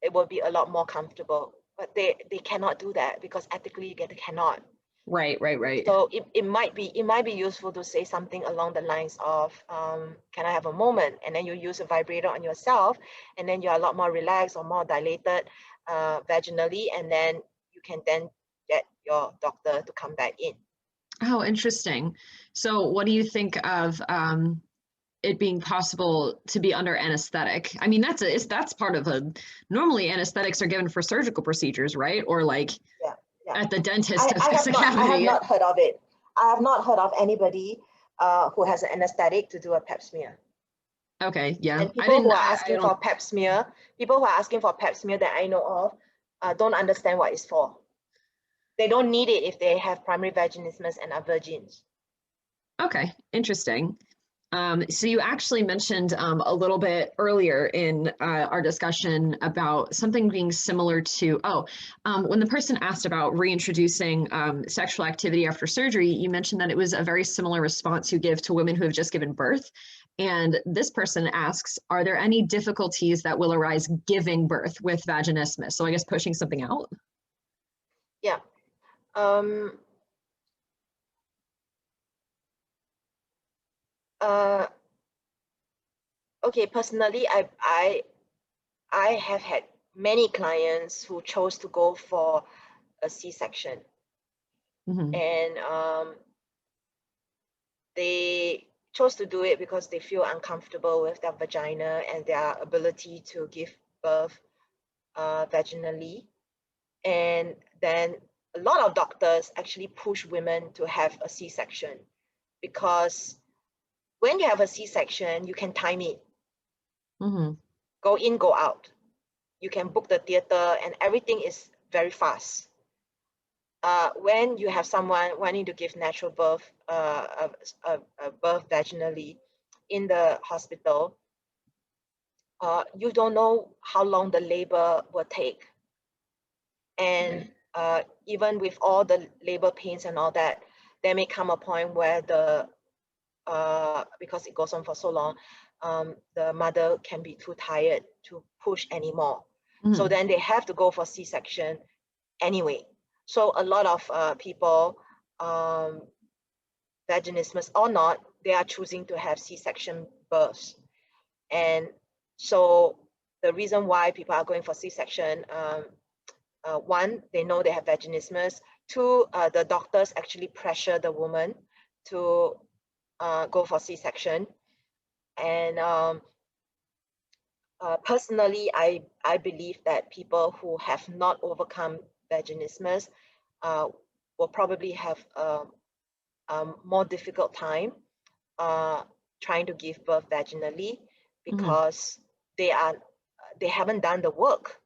it will be a lot more comfortable. But they cannot do that, because ethically they cannot. Right. So it might be useful to say something along the lines of, can I have a moment? And then you use a vibrator on yourself, and then you're a lot more relaxed or more dilated vaginally, and then you can then get your doctor to come back in. Oh, interesting. So what do you think of it being possible to be under anesthetic? I mean, that's part of normally anesthetics are given for surgical procedures, right? Or like Yeah, yeah. at the dentist to I fix have a I have cavity. not heard of it. I have not heard of anybody who has an anesthetic to do a pap smear. Okay, yeah. And people who are asking don't for pap smear, people who are asking for pap smear that I know of, don't understand what it's for. They don't need it if they have primary vaginismus and are virgins. Okay, interesting. So you actually mentioned a little bit earlier in our discussion about something being similar to, when the person asked about reintroducing sexual activity after surgery, you mentioned that it was a very similar response you give to women who have just given birth. And this person asks, are there any difficulties that will arise giving birth with vaginismus? So I guess pushing something out? Yeah. Um, uh, okay, personally, I have had many clients who chose to go for a C-section, Mm-hmm. and they chose to do it because they feel uncomfortable with their vagina and their ability to give birth vaginally. And then a lot of doctors actually push women to have a C-section because when you have a C-section, you can time it, Mm-hmm. go in, go out. You can book the theater, and everything is very fast. When you have someone wanting to give natural birth, a birth vaginally in the hospital, you don't know how long the labor will take. And Okay. even with all the labor pains and all that, there may come a point where because it goes on for so long, the mother can be too tired to push anymore. So Mm-hmm. then they have to go for C-section anyway. So a lot of people, um, vaginismus or not, they are choosing to have C-section births. And so the reason why people are going for C-section, one, they know they have vaginismus. Two, the doctors actually pressure the woman to go for C-section. And personally, I believe that people who have not overcome vaginismus will probably have a more difficult time uh, trying to give birth vaginally Mm-hmm. because they are they haven't done the work.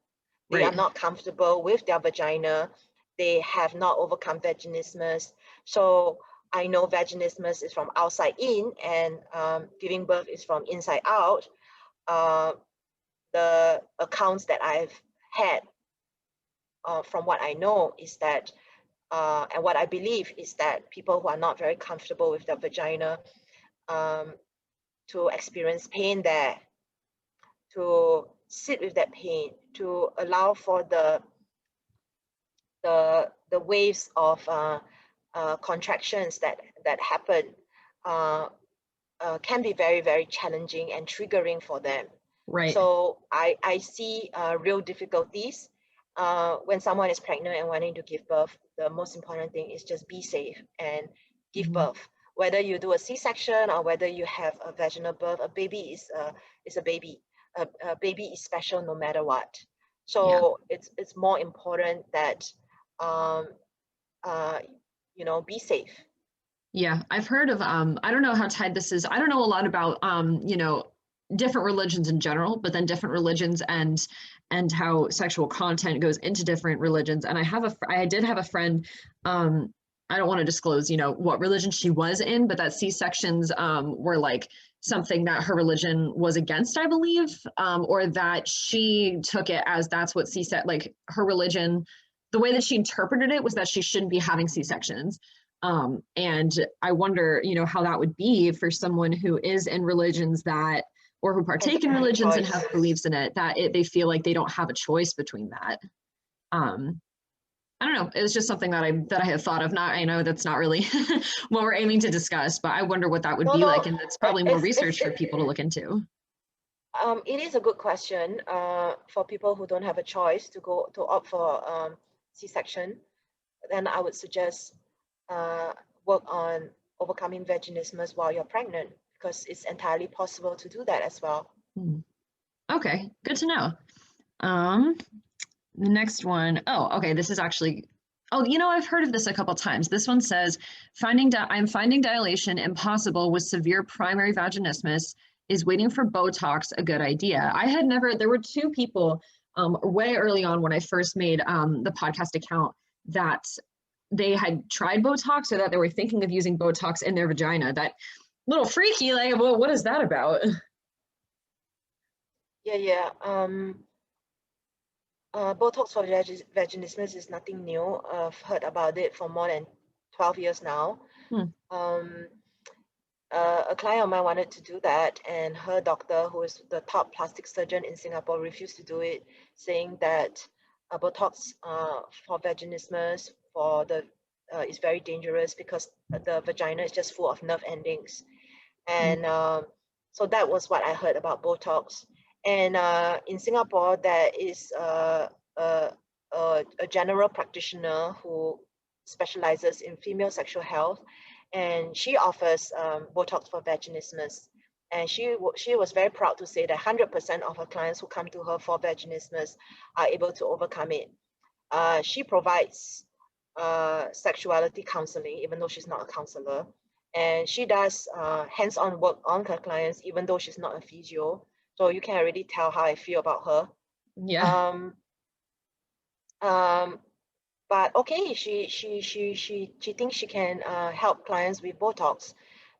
They are Right. not comfortable with their vagina. They have not overcome vaginismus. So I know vaginismus is from outside in, and giving birth is from inside out. Uh, the accounts that I've had, from what I know, is that, and what I believe is that people who are not very comfortable with their vagina, um, to experience pain there, to sit with that pain, to allow for the waves of contractions that happen, uh, can be very, very challenging and triggering for them. Right. So I see real difficulties when someone is pregnant and wanting to give birth. The most important thing is just be safe and give Mm-hmm. birth. Whether you do a C-section or whether you have a vaginal birth, a baby is a baby. A baby is special no matter what. Yeah. So it's more important that um, uh, be safe. Yeah, I've heard of I don't know how tied this is. I don't know a lot about different religions in general, but then different religions and how sexual content goes into different religions. And I did have a friend I don't want to disclose, what religion she was in, but that C-sections were like something that her religion was against, I believe, or that she took it as that's what C-section, like her religion, the way that she interpreted it was that she shouldn't be having C-sections. And I wonder, how that would be for someone who is in religions that, or who And partake in don't have a religions and choice. have beliefs in it, they feel like they don't have a choice between that. Um, I don't know. It was just something that I had thought of. Not, I know that's not really what we're aiming to discuss, but I wonder what that would No, be like, no, and it's probably more research for people to look into. it is a good question for people who don't have a choice to opt for C-section. Then I would suggest work on overcoming vaginismus while you're pregnant, because it's entirely possible to do that as well. Okay, good to know. The next one, oh, okay, this is actually, oh, you know, I've heard of this a couple times. This one says, I'm finding dilation impossible with severe primary vaginismus. Is waiting for Botox a good idea? I had never, there were two people way early on when I first made the podcast account that they had tried Botox or that they were thinking of using Botox in their vagina. That little freaky, like, well, what is that about? Yeah. Botox for vaginismus is nothing new. I've heard about it for more than 12 years now. A client of mine wanted to do that, and her doctor, who is the top plastic surgeon in Singapore, refused to do it, saying that Botox for vaginismus is very dangerous because the vagina is just full of nerve endings. And so that was what I heard about Botox. And in Singapore, there is a general practitioner who specializes in female sexual health, and she offers Botox for vaginismus. And she was very proud to say that 100% of her clients who come to her for vaginismus are able to overcome it. She provides sexuality counseling, even though she's not a counselor. And she does hands-on work on her clients, even though she's not a physio. So you can already tell how I feel about her. Yeah. But okay, she thinks she can help clients with Botox,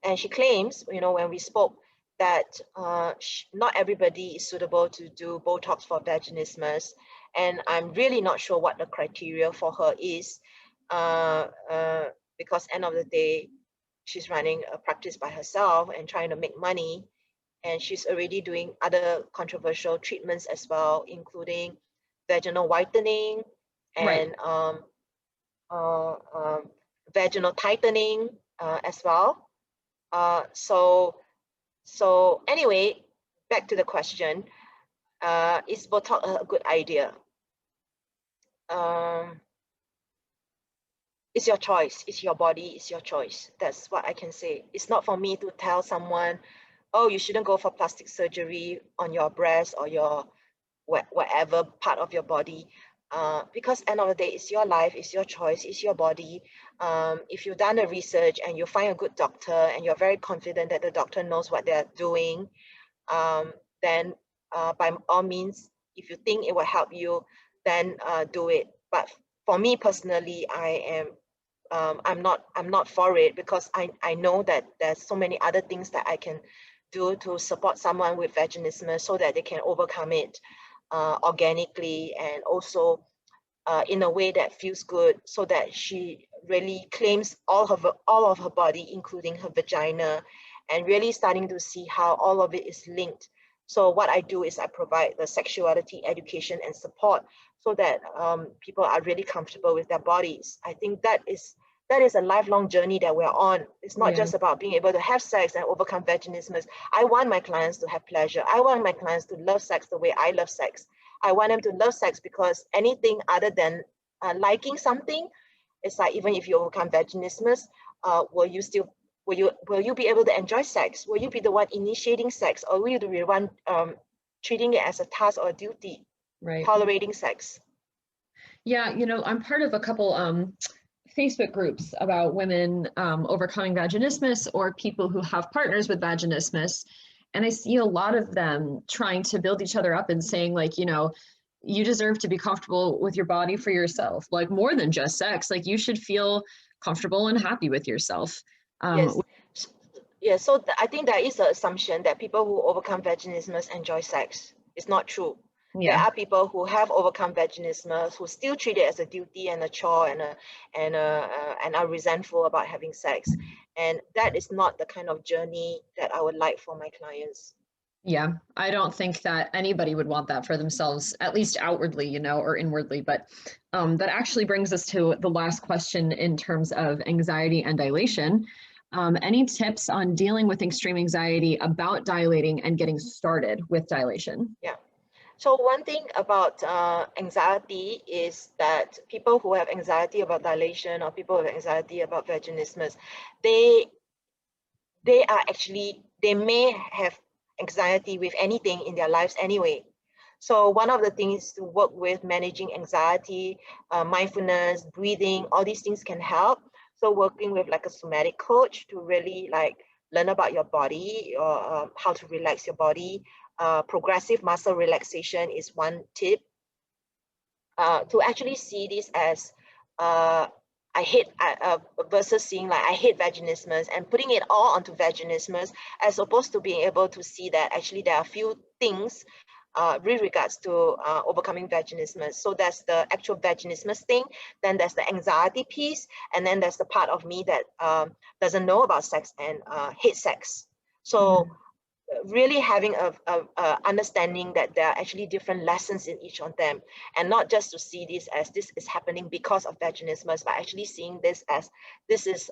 and she claims, you know, when we spoke, that not everybody is suitable to do Botox for vaginismus, and I'm really not sure what the criteria for her is, because end of the day, she's running a practice by herself and trying to make money, and she's already doing other controversial treatments as well, including vaginal whitening and vaginal tightening as well. So anyway, back to the question, is Botox a good idea? It's your choice, it's your body, it's your choice. That's what I can say. It's not for me to tell someone, oh, you shouldn't go for plastic surgery on your breast or your whatever part of your body, because end of the day, it's your life, it's your choice, it's your body. If you've done the research and you find a good doctor and you're very confident that the doctor knows what they're doing, then by all means, if you think it will help you, then do it. But for me personally, I'm not for it, because I know that there's so many other things that I can do to support someone with vaginismus so that they can overcome it organically, and also in a way that feels good, so that she really claims all of her body, including her vagina, and really starting to see how all of it is linked. So what I do is I provide the sexuality education and support so that people are really comfortable with their bodies. I think that is a lifelong journey that we're on. It's not just about being able to have sex and overcome vaginismus. I want my clients to have pleasure. I want my clients to love sex the way I love sex. I want them to love sex, because anything other than liking something, it's like, even if you overcome vaginismus, will you be able to enjoy sex? Will you be the one initiating sex, or will you be the one treating it as a task or a duty, tolerating sex? Yeah, you know, I'm part of a couple Facebook groups about women overcoming vaginismus, or people who have partners with vaginismus. And I see a lot of them trying to build each other up and saying, like, you know, you deserve to be comfortable with your body for yourself, like more than just sex. Like, you should feel comfortable and happy with yourself. Yes. Yeah, so I think there is an assumption that people who overcome vaginismus enjoy sex. It's not true. There are people who have overcome vaginismus who still treat it as a duty and a chore, and are resentful about having sex. And that is not the kind of journey that I would like for my clients. Yeah, I don't think that anybody would want that for themselves, at least outwardly, you know, or inwardly. But that actually brings us to the last question in terms of anxiety and dilation. Any tips on dealing with extreme anxiety about dilating and getting started with dilation? Yeah. So one thing about anxiety is that people who have anxiety about dilation or people who have anxiety about vaginismus, they are actually, they may have anxiety with anything in their lives anyway. So one of the things to work with managing anxiety, mindfulness, breathing, all these things can help. So working with like a somatic coach to really like learn about your body or how to relax your body. Progressive muscle relaxation is one tip. To actually see this as I hate versus seeing like I hate vaginismus and putting it all onto vaginismus, as opposed to being able to see that actually there are a few things with regards to overcoming vaginismus. So that's the actual vaginismus thing, then there's the anxiety piece, and then there's the part of me that doesn't know about sex and hate sex. So really having a understanding that there are actually different lessons in each of them, and not just to see this as this is happening because of vaginismus, but actually seeing this as this is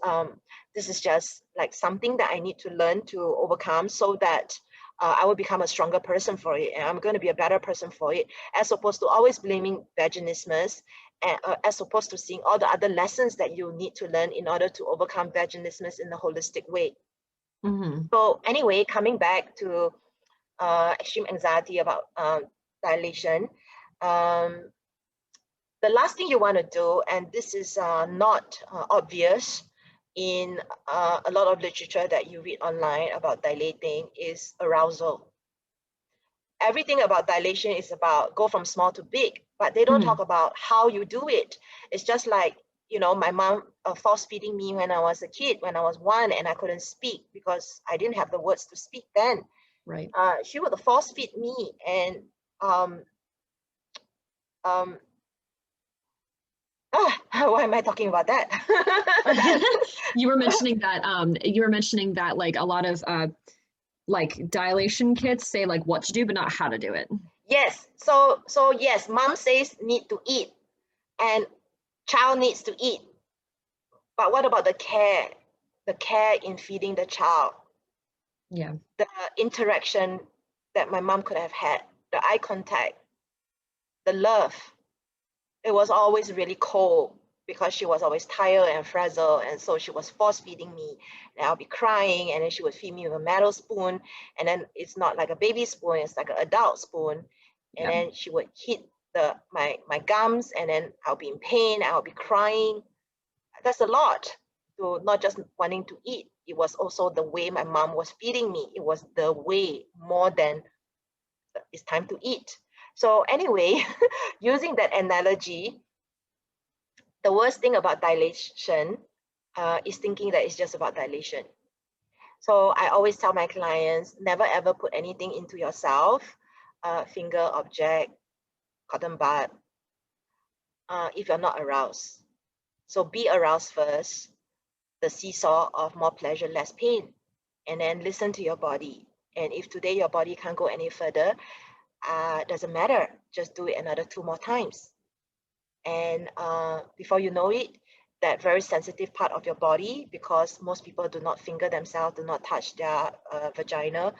just like something that I need to learn to overcome, so that I will become a stronger person for it, and I'm going to be a better person for it, as opposed to always blaming vaginismus, and, as opposed to seeing all the other lessons that you need to learn in order to overcome vaginismus in a holistic way. So anyway, coming back to extreme anxiety about dilation, the last thing you want to do, and this is not obvious in a lot of literature that you read online about dilating, is arousal. Everything about dilation is about go from small to big, but they don't talk about how you do it. It's just like, you know, my mom force feeding me when I was a kid, when I was 1 and I couldn't speak because I didn't have the words to speak then. Right. She would force feed me, and why am I talking about that? You were mentioning that like a lot of like dilation kits say like what to do but not how to do it. Yes. So yes, mom says need to eat, and child needs to eat. But what about the care? The care in feeding the child. Yeah. The interaction that my mom could have had, the eye contact, the love. It was always really cold because she was always tired and frazzled, and so she was force feeding me, and I'll be crying, and then she would feed me with a metal spoon, and then it's not like a baby spoon, it's like an adult spoon, and then she would hit my gums, and then I'll be in pain, I'll be crying. That's a lot to not just wanting to eat. It was also the way my mom was feeding me. It was the way more than it's time to eat. So anyway, using that analogy, the worst thing about dilation is thinking that it's just about dilation. So I always tell my clients, never ever put anything into yourself, finger, object, cotton bud, if you're not aroused. So be aroused first, the seesaw of more pleasure, less pain, and then listen to your body. And if today your body can't go any further, doesn't matter, just do it another 2 more times. And before you know it, that very sensitive part of your body, because most people do not finger themselves, do not touch their vagina.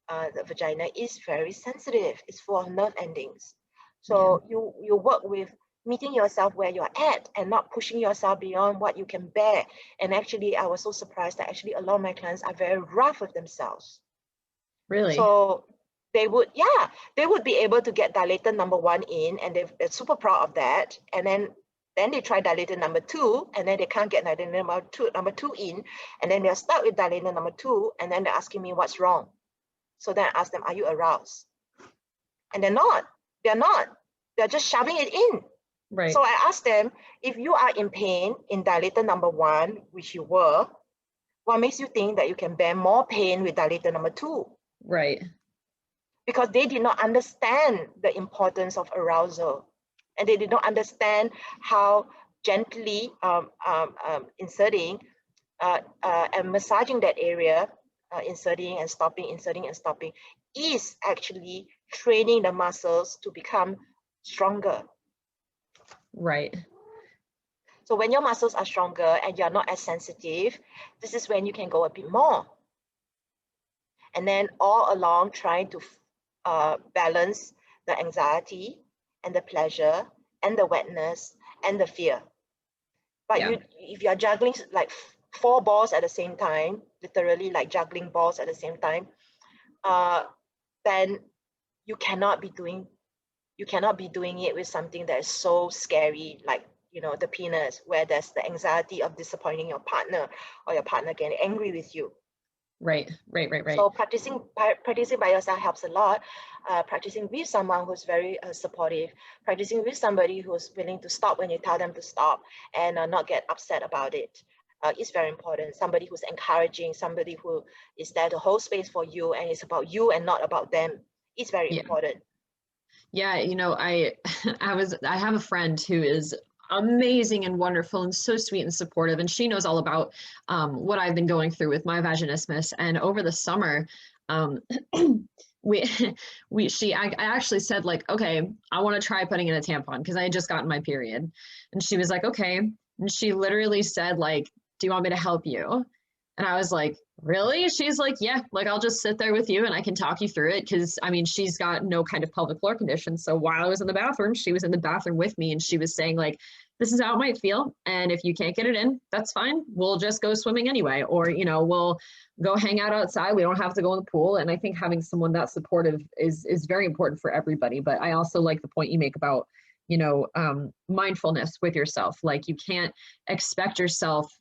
The vagina is very sensitive. It's full of nerve endings. So you work with meeting yourself where you're at and not pushing yourself beyond what you can bear. And actually, I was so surprised that actually a lot of my clients are very rough with themselves. Really? So they would be able to get dilator number 1 in, and they're super proud of that. And then they try dilator number 2, and then they can't get dilator number two in, and then they're stuck with dilator number 2, and then they're asking me what's wrong. So then I ask them, are you aroused? And they're not. They're just shoving it in. Right. So I asked them, if you are in pain in dilator number 1, which you were, what makes you think that you can bear more pain with dilator number 2? Right. Because they did not understand the importance of arousal, and they did not understand how gently inserting and massaging that area, inserting and stopping, is actually training the muscles to become stronger. Right. So when your muscles are stronger and you're not as sensitive, this is when you can go a bit more. And then all along trying to balance the anxiety and the pleasure and the wetness and the fear. But if you're juggling like 4 balls at the same time, literally like juggling balls at the same time, then you cannot be doing it with something that is so scary, like, you know, the penis, where there's the anxiety of disappointing your partner or your partner getting angry with you. Right. So practicing by yourself helps a lot. Practicing with someone who's very supportive, practicing with somebody who's willing to stop when you tell them to stop and not get upset about it is very important. Somebody who's encouraging, somebody who is there to hold space for you and it's about you and not about them is very important. Yeah, you know, I have a friend who is amazing and wonderful and so sweet and supportive, and she knows all about what I've been going through with my vaginismus. And over the summer, I actually said, like, okay, I want to try putting in a tampon because I had just gotten my period, and she was like, okay, and she literally said, like, do you want me to help you? And I was like, really? She's like, yeah, like, I'll just sit there with you and I can talk you through it. Cause I mean, she's got no kind of pelvic floor condition. So while I was in the bathroom, she was in the bathroom with me and she was saying, like, this is how it might feel. And if you can't get it in, that's fine. We'll just go swimming anyway. Or, you know, we'll go hang out outside. We don't have to go in the pool. And I think having someone that supportive is very important for everybody. But I also like the point you make about, you know, mindfulness with yourself. Like, you can't expect yourself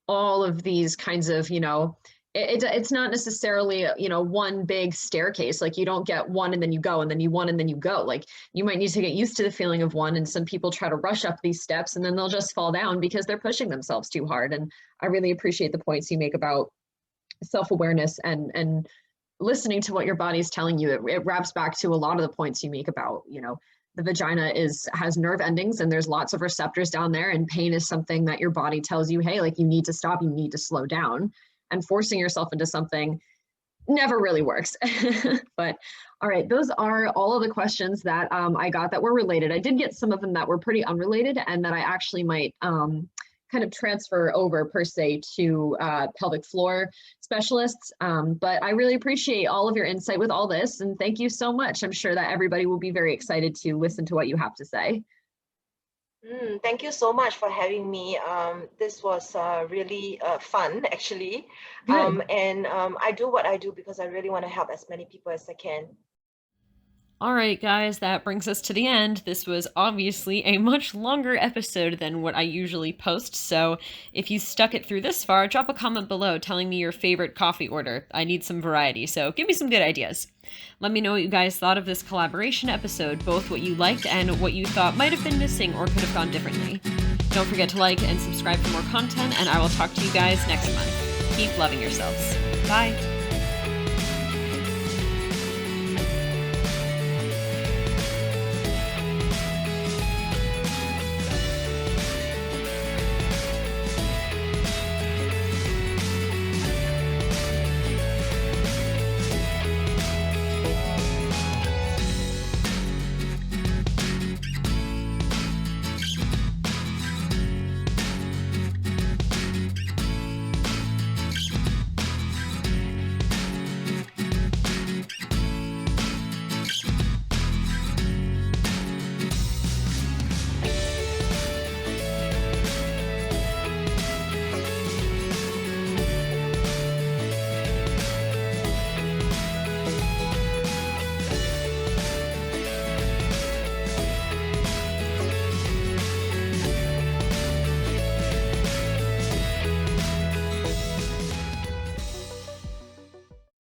all of these kinds of, you know, it's not necessarily, you know, one big staircase. Like, you don't get one and then you go, and then you one and then you go. Like, you might need to get used to the feeling of one, and some people try to rush up these steps and then they'll just fall down because they're pushing themselves too hard. And I really appreciate the points you make about self-awareness and listening to what your body's telling you. It wraps back to a lot of the points you make about, you know, the vagina has nerve endings and there's lots of receptors down there, and pain is something that your body tells you, hey, like, you need to stop, you need to slow down, and forcing yourself into something never really works. But all right, those are all of the questions that I got that were related. I did get some of them that were pretty unrelated and that I actually might kind of transfer over per se to pelvic floor specialists. But I really appreciate all of your insight with all this. And thank you so much. I'm sure that everybody will be very excited to listen to what you have to say. Thank you so much for having me. This was really fun, actually. And I do what I do because I really want to help as many people as I can. All right, guys, that brings us to the end. This was obviously a much longer episode than what I usually post, so if you stuck it through this far, drop a comment below telling me your favorite coffee order. I need some variety, so give me some good ideas. Let me know what you guys thought of this collaboration episode, both what you liked and what you thought might have been missing or could have gone differently. Don't forget to like and subscribe for more content, and I will talk to you guys next month. Keep loving yourselves. Bye!